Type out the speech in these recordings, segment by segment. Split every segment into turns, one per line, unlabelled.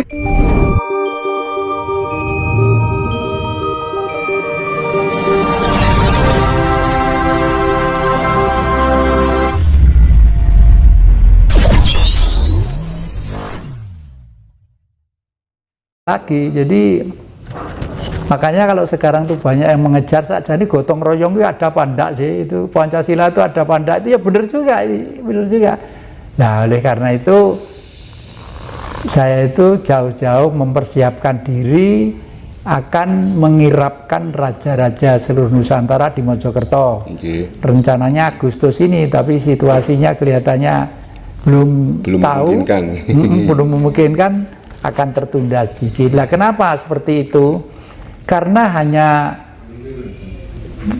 Lagi, jadi makanya kalau sekarang tuh banyak yang mengejar saja ini gotong royong itu ada apa enggak sih, itu Pancasila itu ada apa enggak, itu ya benar juga, benar juga. Nah oleh karena itu saya itu jauh-jauh mempersiapkan diri akan mengirapkan raja-raja seluruh Nusantara di Mojokerto. Rencananya Agustus ini, tapi situasinya kelihatannya belum tahu, belum memungkinkan, akan tertunda sedikit. Nah, kenapa seperti itu? Karena hanya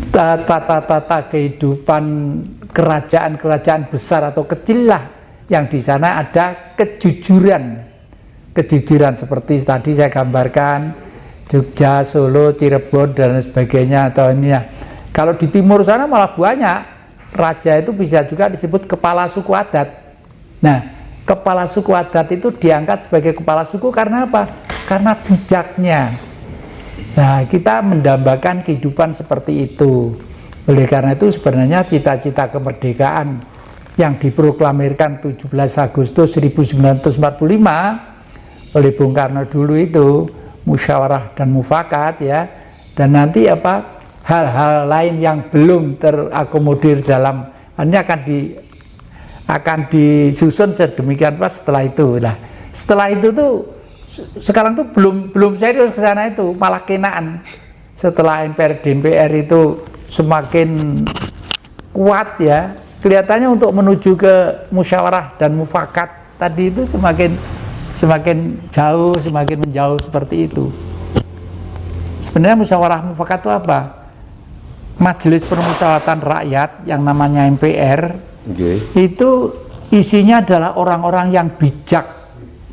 tata-tata kehidupan kerajaan-kerajaan besar atau kecil lah yang di sana ada kejujuran seperti tadi saya gambarkan Jogja, Solo, Cirebon dan sebagainya atau ini ya. Kalau di timur sana malah banyak raja itu bisa juga disebut kepala suku adat. Nah, kepala suku adat itu diangkat sebagai kepala suku karena apa? Karena bijaknya. Nah, kita mendambakan kehidupan seperti itu. Oleh karena itu sebenarnya cita-cita kemerdekaan yang diproklamirkan 17 Agustus 1945 oleh Bung Karno dulu itu musyawarah dan mufakat ya. Dan nanti apa? Hal-hal lain yang belum terakomodir dalam ini akan disusun sedemikian rupa setelah itu. Nah, setelah itu tuh sekarang tuh belum serius ke sana, itu malah kenaan. Setelah MPR-DPR itu semakin kuat ya, kelihatannya untuk menuju ke musyawarah dan mufakat tadi itu semakin jauh, semakin menjauh seperti itu. Sebenarnya musyawarah mufakat itu apa? Majelis Permusyawaratan Rakyat yang namanya MPR. Itu isinya adalah orang-orang yang bijak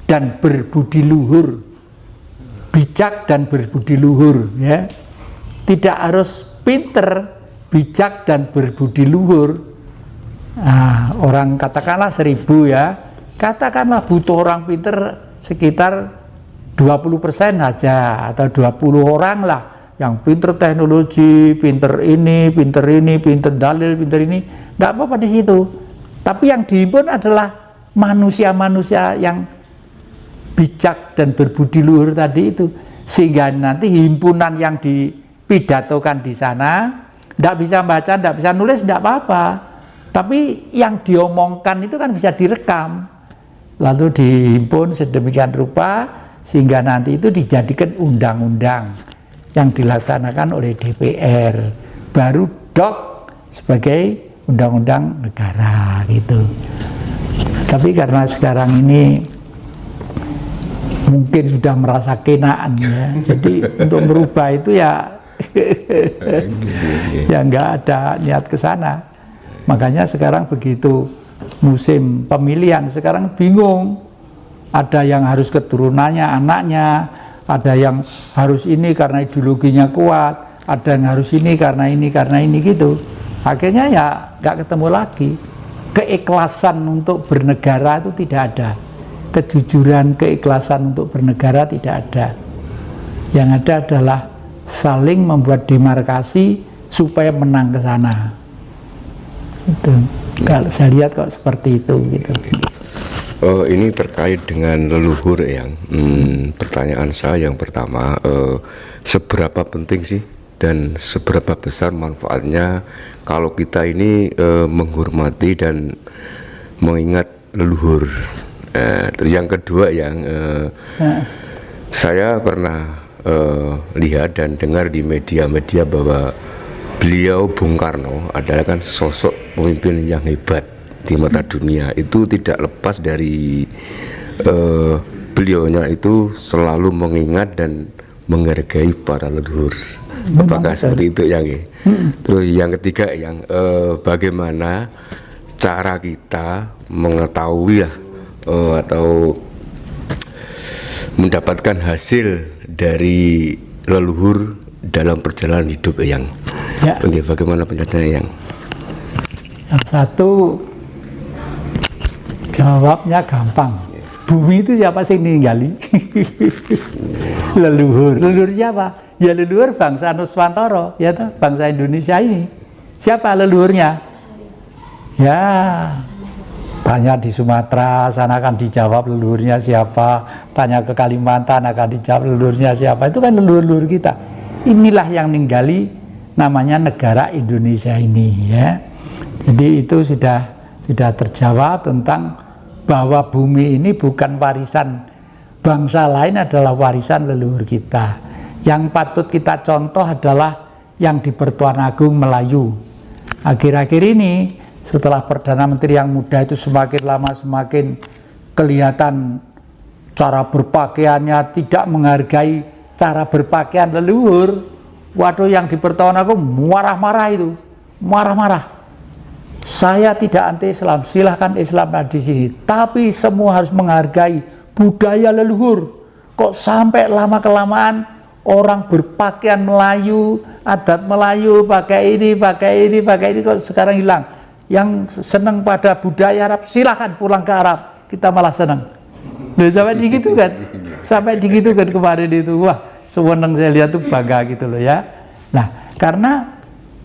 dan berbudi luhur, ya. Tidak harus pinter, bijak dan berbudi luhur. Nah, orang katakanlah 1000 ya, katakanlah butuh orang pinter sekitar 20% saja atau 20 orang lah yang pinter teknologi, pinter ini, pinter dalil, pinter ini, nggak apa-apa di situ. Tapi yang dihimpun adalah manusia-manusia yang bijak dan berbudi luhur tadi itu, sehingga nanti himpunan yang dipidatokan di sana nggak bisa baca, nggak bisa nulis, nggak apa-apa. Tapi yang diomongkan itu kan bisa direkam, lalu dihimpun sedemikian rupa sehingga nanti itu dijadikan undang-undang yang dilaksanakan oleh DPR, baru dok sebagai undang-undang negara gitu. Tapi karena sekarang ini mungkin sudah merasa kenaan ya, jadi untuk merubah itu ya ya nggak ada niat ke sana. Makanya sekarang begitu musim pemilihan sekarang bingung, ada yang harus keturunannya anaknya, ada yang harus ini karena ideologinya kuat, ada yang harus ini karena ini gitu. Akhirnya ya nggak ketemu lagi. Keikhlasan untuk bernegara itu tidak ada. Kejujuran, keikhlasan untuk bernegara tidak ada. Yang ada adalah saling membuat demarkasi supaya menang ke sana. Itu. Kalau saya lihat kok seperti itu gitu.
Ini terkait dengan leluhur yang pertanyaan saya yang pertama, seberapa penting sih dan seberapa besar manfaatnya kalau kita ini menghormati dan mengingat leluhur. Terus yang kedua yang saya pernah lihat dan dengar di media-media bahwa beliau Bung Karno adalah kan sosok pemimpin yang hebat di mata dunia. Itu tidak lepas dari beliaunya itu selalu mengingat dan menghargai para leluhur. Apakah seperti itu yang Terus yang ketiga yang bagaimana cara kita mengetahui atau mendapatkan hasil dari leluhur dalam perjalanan hidup yang bagaimana penjelasannya yang
satu jawabnya gampang. bumi itu siapa sih ninggali? Leluhur siapa? Ya leluhur bangsa Nuswantara, ya toh, bangsa Indonesia ini. Siapa leluhurnya? Ya, tanya di Sumatera, sana akan dijawab leluhurnya siapa. Tanya ke Kalimantan akan dijawab leluhurnya siapa. Itu kan leluhur kita. Inilah yang ninggali namanya negara Indonesia ini, ya. Jadi itu sudah terjawab tentang bahwa bumi ini bukan warisan bangsa lain, adalah warisan leluhur kita. Yang patut kita contoh adalah yang di Pertuan Agung Melayu. Akhir-akhir ini setelah Perdana Menteri yang muda itu semakin lama semakin kelihatan cara berpakaiannya tidak menghargai cara berpakaian leluhur. Waduh, yang di Pertuan Agung marah-marah itu, marah-marah. Saya tidak anti Islam, silahkan Islam di sini, tapi semua harus menghargai budaya leluhur. Kok sampai lama-kelamaan orang berpakaian Melayu, adat Melayu, pakai ini, kok sekarang hilang. Yang senang pada budaya Arab, silahkan pulang ke Arab, kita malah senang. Loh, sampai digitu kan? Sampai digitu kan kemarin itu, wah, sewenang saya lihat tuh bangga gitu loh ya. Nah, karena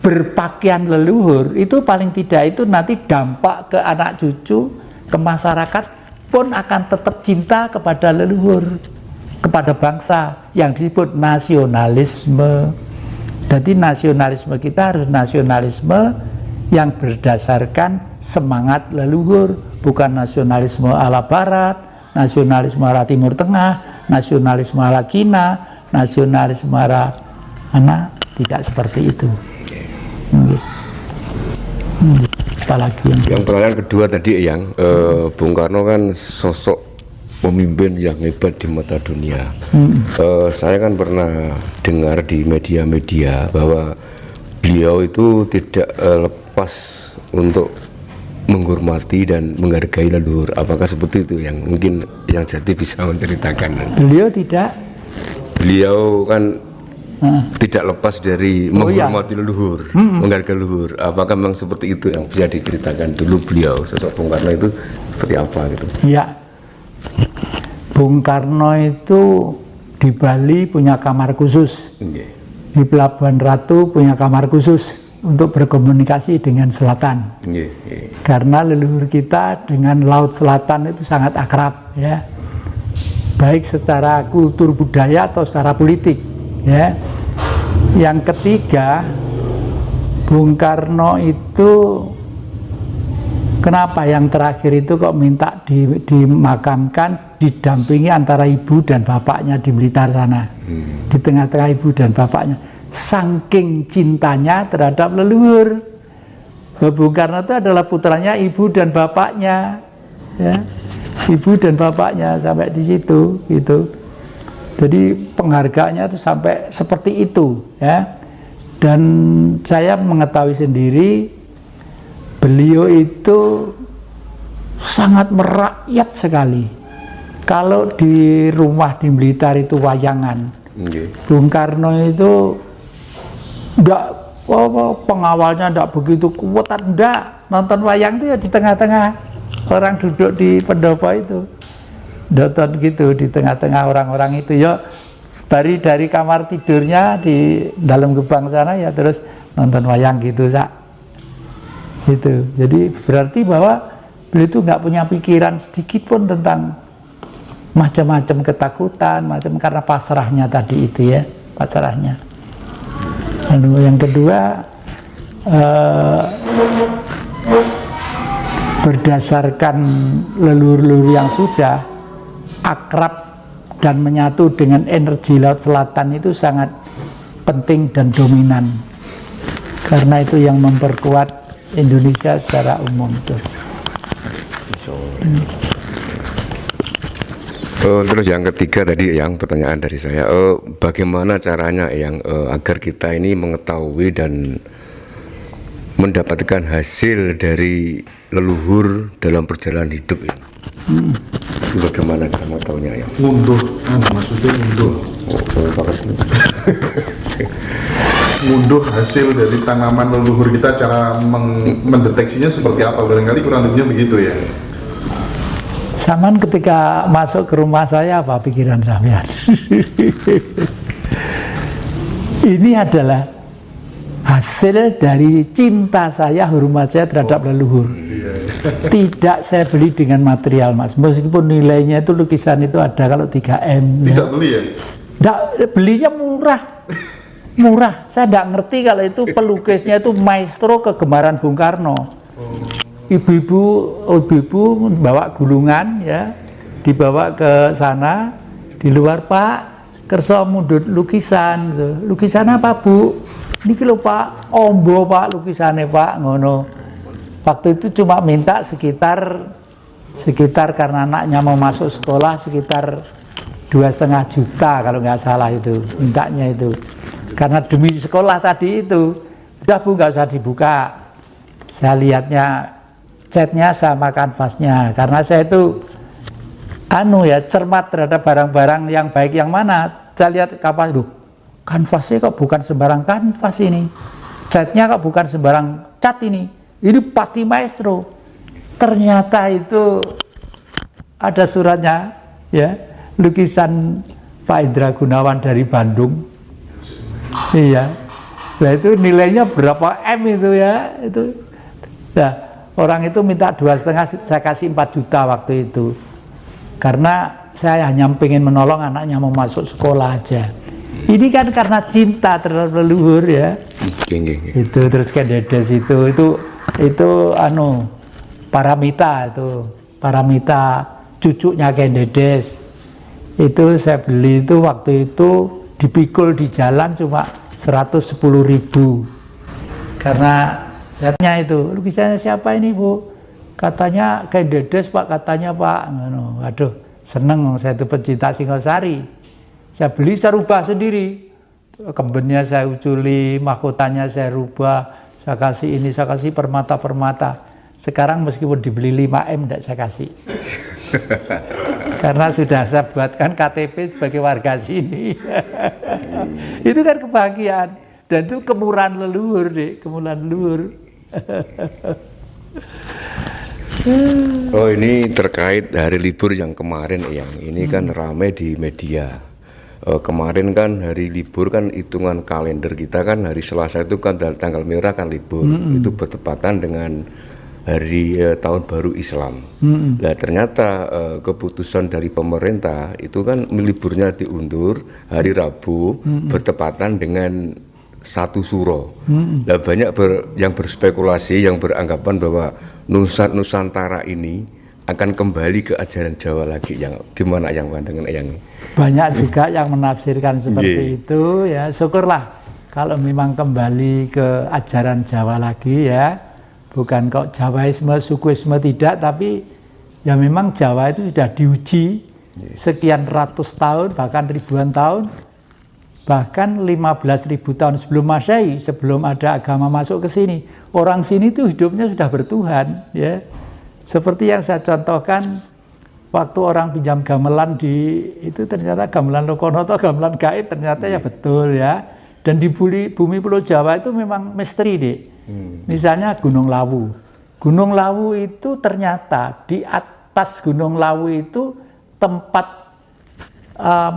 berpakaian leluhur itu paling tidak itu nanti dampak ke anak cucu, ke masyarakat pun akan tetap cinta kepada leluhur, kepada bangsa, yang disebut nasionalisme. Jadi nasionalisme kita harus nasionalisme yang berdasarkan semangat leluhur, bukan nasionalisme ala barat, nasionalisme ala Timur Tengah, nasionalisme ala Cina, nasionalisme ala mana, tidak seperti itu. Apalagi
yang pertanyaan kedua tadi yang Bung Karno kan sosok pemimpin yang hebat di mata dunia. Saya kan pernah dengar di media-media bahwa beliau itu tidak lepas untuk menghormati dan menghargai leluhur. Apakah seperti itu yang mungkin yang Jati bisa menceritakan?
Beliau tidak.
Beliau kan tidak lepas dari menghormati leluhur, menghargai leluhur. Apakah memang seperti itu yang bisa diceritakan dulu beliau, sosok Bung Karno itu seperti apa gitu? Iya,
Bung Karno itu di Bali punya kamar khusus, di Pelabuhan Ratu punya kamar khusus untuk berkomunikasi dengan selatan. Karena leluhur kita dengan Laut Selatan itu sangat akrab, ya, baik secara kultur budaya atau secara politik, ya. Yang ketiga, Bung Karno itu kenapa yang terakhir itu kok minta dimakamkan didampingi antara ibu dan bapaknya di Blitar sana, di tengah-tengah ibu dan bapaknya, saking cintanya terhadap leluhur. Bung Karno itu adalah putranya ibu dan bapaknya, ya, ibu dan bapaknya sampai di situ gitu. Jadi penghargaannya itu sampai seperti itu, ya. Dan saya mengetahui sendiri beliau itu sangat merakyat sekali. Kalau di rumah di Blitar itu wayangan, Bung Karno itu pengawalnya tidak begitu kuat, enggak. Nonton wayang itu ya di tengah-tengah orang duduk di pendopo itu, nonton gitu di tengah-tengah orang-orang itu ya, dari kamar tidurnya di dalam gerbang sana ya terus nonton wayang gitu gitu. Jadi berarti bahwa beliau itu nggak punya pikiran sedikit pun tentang macam-macam ketakutan, karena pasrahnya tadi itu, ya, pasrahnya. Lalu yang kedua, berdasarkan leluhur-leluhur yang sudah akrab dan menyatu dengan energi Laut Selatan itu sangat penting dan dominan, karena itu yang memperkuat Indonesia secara umum tuh.
Terus yang ketiga tadi yang pertanyaan dari saya, bagaimana caranya yang agar kita ini mengetahui dan mendapatkan hasil dari leluhur dalam perjalanan hidup ini? Bagaimana cara mengetahuinya ya?
Ngunduh, maksudnya ngunduh. Ngunduh hasil dari tanaman leluhur kita, cara mendeteksinya seperti apa? Barangkali kurang lebihnya begitu ya.
Saman ketika masuk ke rumah saya, apa pikiran sampean? Ini adalah hasil dari cinta saya, hormat saya terhadap leluhur. Tidak saya beli dengan material, Mas. Meskipun nilainya itu lukisan itu ada kalau 3M.
Tidak beli ya?
Tidak, belinya murah. Murah. Saya tidak ngerti kalau itu pelukisnya itu maestro kegemaran Bung Karno. Ibu-ibu bawa gulungan ya, dibawa ke sana, di luar Pak, kerso mundut lukisan. Lukisan apa Bu? Niki lho Pak, ombo Pak lukisannya Pak, ngono. Waktu itu cuma minta sekitar karena anaknya mau masuk sekolah sekitar 2,5 juta kalau nggak salah itu mintanya itu. Karena demi sekolah tadi itu, udah Bu nggak usah dibuka. Saya lihatnya catnya sama kanvasnya, karena saya itu cermat terhadap barang-barang yang baik yang mana. Saya lihat kapas, kanvasnya kok bukan sembarang kanvas ini, catnya kok bukan sembarang cat ini pasti maestro. Ternyata itu ada suratnya ya, lukisan Pak Indra Gunawan dari Bandung. Iya, nah itu nilainya berapa M itu ya itu. Nah, orang itu minta 2,5, saya kasih 4 juta waktu itu. Karena saya hanya pengen menolong anaknya mau masuk sekolah aja. Ini kan karena cinta terhadap leluhur ya. Itu terus ke Dedes itu Paramita cucunya Ken Dedes. Itu saya beli itu waktu itu dipikul di jalan cuma 110.000. Karena catnya itu, lukisannya siapa ini Bu? Katanya Ken Dedes Pak, katanya Pak. Waduh, seneng saya itu pecinta Singosari. Saya beli, saya rubah sendiri. Kembennya saya uculi, mahkotanya saya rubah, saya kasih ini, saya kasih permata-permata. Sekarang meskipun dibeli 5M tidak saya kasih. Karena sudah saya buatkan KTP sebagai warga sini. Itu kan kebahagiaan. Dan itu kemurahan leluhur deh, kemurahan leluhur.
Oh, ini terkait hari libur yang kemarin yang ini kan ramai di media. Kemarin kan hari libur kan hitungan kalender kita kan hari Selasa itu kan tanggal merah kan libur. Itu bertepatan dengan hari tahun baru Islam. Nah ternyata keputusan dari pemerintah itu kan liburnya diundur hari Rabu bertepatan dengan 1 Suro. Nah banyak yang berspekulasi, yang beranggapan bahwa Nusantara ini akan kembali ke ajaran Jawa lagi. Yang gimana yang pandangan yang
banyak juga yang menafsirkan seperti itu ya. Syukurlah kalau memang kembali ke ajaran Jawa lagi ya, bukan kok Jawaisme, Sukuisme tidak, tapi ya memang Jawa itu sudah diuji sekian ratus tahun bahkan ribuan tahun, bahkan 15.000 tahun sebelum Masehi, sebelum ada agama masuk ke sini, orang sini tuh hidupnya sudah bertuhan ya. Seperti yang saya contohkan, waktu orang pinjam gamelan itu ternyata gamelan Lokono atau gamelan gaib, ternyata ya betul ya. Dan di bumi Pulau Jawa itu memang misteri deh. Misalnya Gunung Lawu. Gunung Lawu itu ternyata di atas Gunung Lawu itu tempat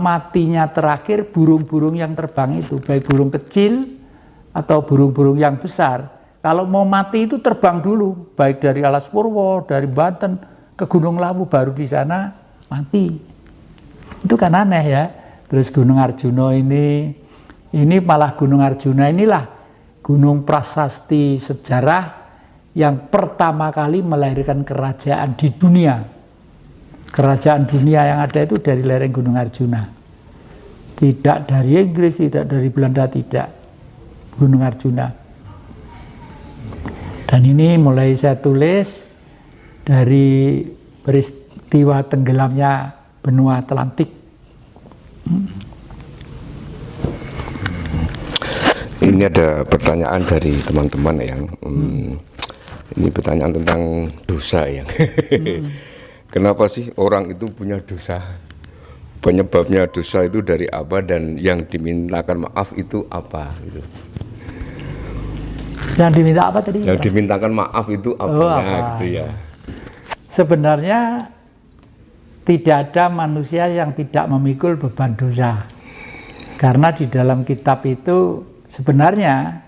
matinya terakhir burung-burung yang terbang itu, baik burung kecil atau burung-burung yang besar. Kalau mau mati itu terbang dulu, baik dari Alas Purwo, dari Banten ke Gunung Lawu, baru di sana mati. Itu kan aneh ya. Terus Gunung Arjuna ini malah Gunung Arjuna inilah gunung prasasti sejarah yang pertama kali melahirkan kerajaan di dunia. Kerajaan dunia yang ada itu dari lereng Gunung Arjuna. Tidak dari Inggris, tidak dari Belanda, tidak. Gunung Arjuna. Dan ini mulai saya tulis dari peristiwa tenggelamnya benua Atlantik.
Ini ada pertanyaan dari teman-teman yang ini pertanyaan tentang dosa yang kenapa sih orang itu punya dosa? Penyebabnya dosa itu dari apa dan yang dimintakan maaf itu apa gitu.
Yang diminta apa tadi?
Yang dimintakan maaf itu apa, gitu ya.
Sebenarnya tidak ada manusia yang tidak memikul beban dosa. Karena di dalam kitab itu sebenarnya,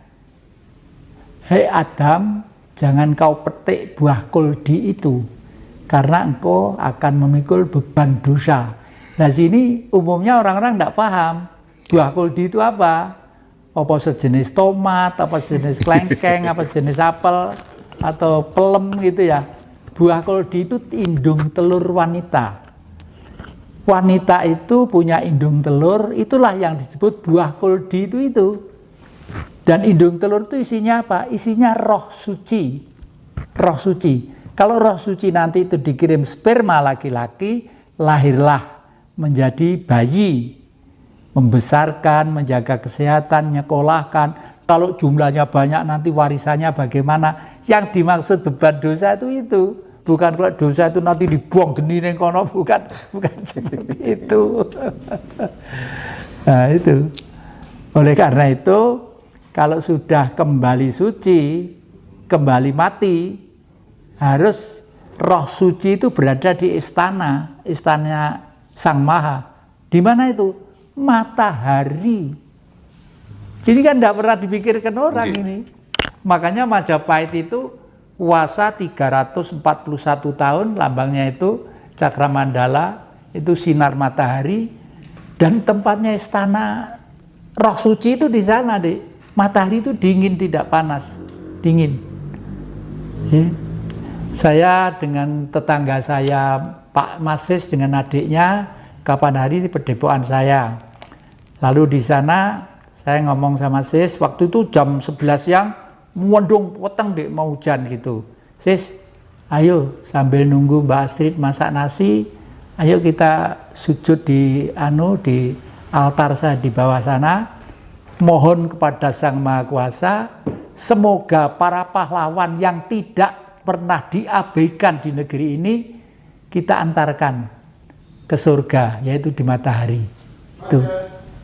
hei Adam, jangan kau petik buah kuldi itu, karena engkau akan memikul beban dosa. Nah sini umumnya orang-orang tidak paham, buah kuldi itu apa? Apa sejenis tomat, apa sejenis kelengkeng, apa sejenis apel, atau pelem gitu ya. Buah kuldi itu indung telur wanita. Wanita itu punya indung telur, itulah yang disebut buah kuldi itu. Dan indung telur itu isinya apa? Isinya roh suci. Roh suci. Kalau roh suci nanti itu dikirim sperma laki-laki, lahirlah menjadi bayi. Membesarkan, menjaga kesehatan, nyekolahkan. Kalau jumlahnya banyak nanti warisannya bagaimana? Yang dimaksud beban dosa itu. Bukan kalau dosa itu nanti dibuang geni neng kono, bukan seperti itu. Nah itu. Oleh karena itu, kalau sudah kembali suci, kembali mati, harus roh suci itu berada di istana Sang Maha. Di mana itu? Matahari. Ini kan tidak pernah dipikirkan orang ini. Makanya Majapahit itu puasa 341 tahun, lambangnya itu Cakramandala, itu sinar matahari, dan tempatnya istana roh suci itu di sana, deh. Matahari itu dingin, tidak panas, dingin. Saya dengan tetangga saya, Pak Masis dengan adiknya, kapan hari di perdepokan saya. Lalu di sana saya ngomong sama Sis, waktu itu jam 11 siang, mendung peteng deh mau hujan gitu. Sis, ayo sambil nunggu Mbak Astrid masak nasi, ayo kita sujud di altar saya di bawah sana, mohon kepada Sang Maha Kuasa, semoga para pahlawan yang tidak pernah diabaikan di negeri ini kita antarkan ke surga, yaitu di matahari. Itu.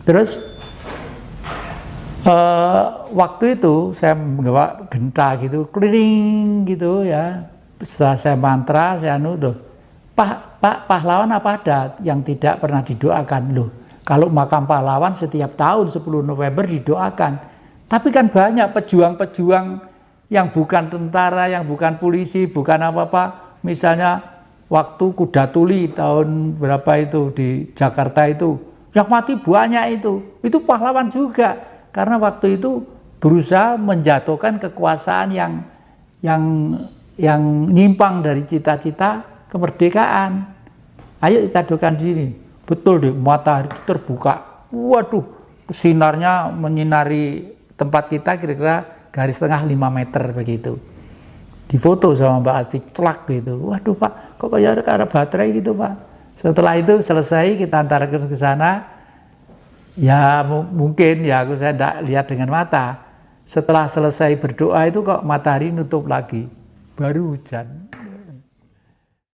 Terus waktu itu saya membawa genta gitu, keliling gitu ya. Setelah saya mantra, saya Pak pahlawan apa ada yang tidak pernah didoakan? Loh, kalau makam pahlawan setiap tahun 10 November didoakan. Tapi kan banyak pejuang-pejuang yang bukan tentara, yang bukan polisi, bukan apa-apa. Misalnya waktu Kuda Tuli tahun berapa itu di Jakarta itu, yang mati banyak itu pahlawan juga. Karena waktu itu berusaha menjatuhkan kekuasaan yang nyimpang dari cita-cita kemerdekaan. Ayo kita doakan diri. Betul deh, matahari itu terbuka. Waduh, sinarnya menyinari tempat kita kira-kira garis tengah 5 meter begitu. Difoto sama Mbak Asti, celak gitu. Waduh Pak, kok kayak ada baterai gitu Pak. Setelah itu selesai, kita antarkan ke sana. Ya mungkin ya saya tidak lihat dengan mata. Setelah selesai berdoa itu kok matahari nutup lagi, baru hujan.